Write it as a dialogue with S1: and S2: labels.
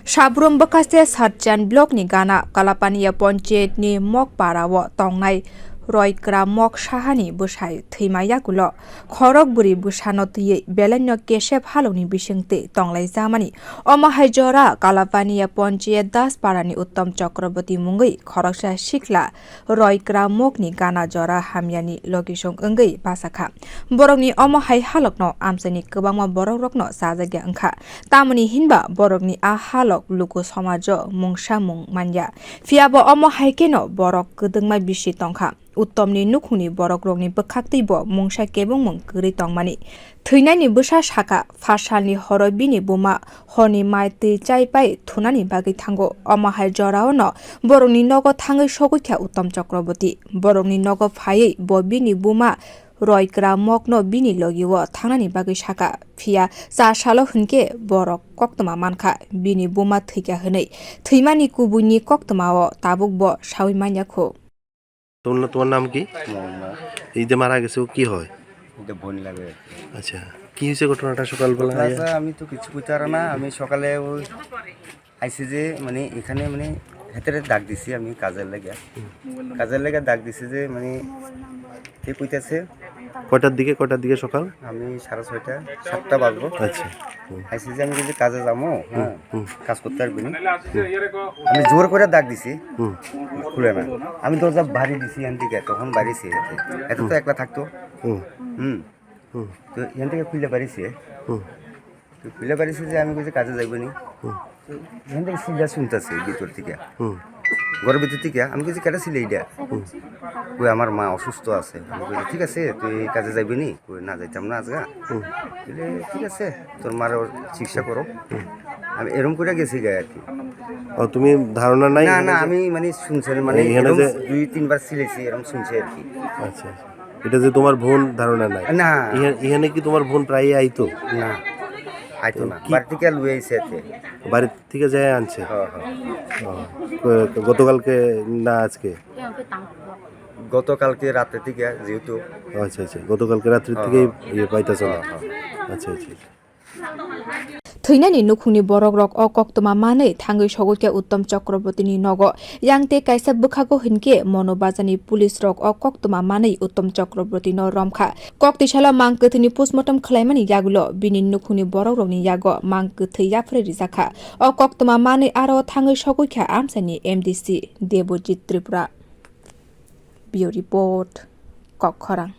S1: Sabrum bekasnya Sarjan blok ni gana Kalapania Poncet ni mok parawo tongnai Roy gram mok sahani busai thimaya gulo khorok buri busano tiye belenyo kesep haloni bisingte tonglai jamani omahai jora Kalapania Poncet das parani uttom Chakraborty mungai khoroksa sikla Roy gram mok ni gana jora hamyani logisong engai basakha borokni omahai halokno amsani kwbangma borokrokno sajagya angkha tamani hinba borokni a halok luko samajo mungsamung manya fiabo omahai keno borok kedengma bisi tongkha uttomni nukhungni borokrokni bwkhakteibo mungsa kebong mung gri tongmani thwinani bwsa saka phasalni horo bini buma honi mai tei chaipai thunani bagui thango omahai joraono borokni nogo thangoi sogukha uttom Chakraborty borokni nogo phaiei bo bini buma Roy gram mokno bini logiwo thangnani bagui saka phia cha salo hunke borok koktoma mankha bini buma thika hwnei thwimani kubuni koktomao tabukbo sawi manyakho
S2: তোমার নাম কি? এই যে মারা গেছে ও কি হয়?
S3: এটা বোন লাগে।
S2: আচ্ছা কি হয়েছে ঘটনাটা সকালবেলা?
S3: আমি তো কিছু বুঝতে পারি না। আমি সকালে ওই আইসি যে মানে এখানে মানে হেতেরে ডাক দিছি আমি কাজের লেগে ডাক দিছি যে মানে কে কইতাছে
S2: কয়টার দিকে সকাল?
S3: আমি 6:30 7টা বাজবো।
S2: আচ্ছা
S3: আইসি যে আমি যদি কাজে যাবো হ্যাঁ কাজ করতে পারবি না আমি জোর করে ডাক দিছি খুলে না আমি দরজা বাড়ি দিছি এখান থেকে তখন বাড়িছি এত তো একলা থাকতো তো এখান থেকে খুলে বাড়িছি তো খুলে বাড়িছি যে আমি কিছু কাজে যাইব নি এখান থেকে সিধা শুনতেছি ভিতর থেকে ঘরের ভিতর থেকে আমি কিছু কেটে ছিল এইটা কই আমার মা অসুস্থ আছে আমি কই ঠিক আছে তুই কাজে যাইবি নি কই না যাইতাম না আজকে বলে ঠিক আছে তোর মার চিকিৎসা করো আমি এরকম করে গেছি গায়ে আর কি
S2: ও তুমি ধারণা নাই?
S3: না আমি মানে শুনছি মানে এখানে যে 2-3 বার সিলেছি এরকম শুনছি আর কি।
S2: আচ্ছা এটা যে তোমার বোন ধারণা নাই?
S3: না
S2: এখানে কি তোমার বোন প্রায় আইতো?
S3: না আইতো না বাড়ি থেকে লুয়ে আইছে
S2: বাড়ি থেকে যায় আনছে? গতকালকে না আজকে?
S3: গতকালকে রাতে থেকে যেহেতু
S2: আচ্ছা গতকালকে রাত্রি থেকেই পাইতাছ না? আচ্ছা
S1: थैनानि नुखुंनि बरक अकक्तमा मानै थांगै सगैखा उत्तम चक्रवर्तीनि नगो यांते काइसा बुखागो हिनके मनोबाजानि पुलिस रक अकक्तमा मानै उत्तम चक्रवर्ती न रमखा कक्तिशाला मांगकथनि पोस्टमर्टम खलायमानि यागुलो बिनि नुखुंनि बरकनि यागो मांगकथै याफ्रे रिजाखा अकक्तमा मानै आरो थांगै सगैखा आमसानि एमडीसी देबजित त्रिपुरा बियो रिपोर्ट कखरां।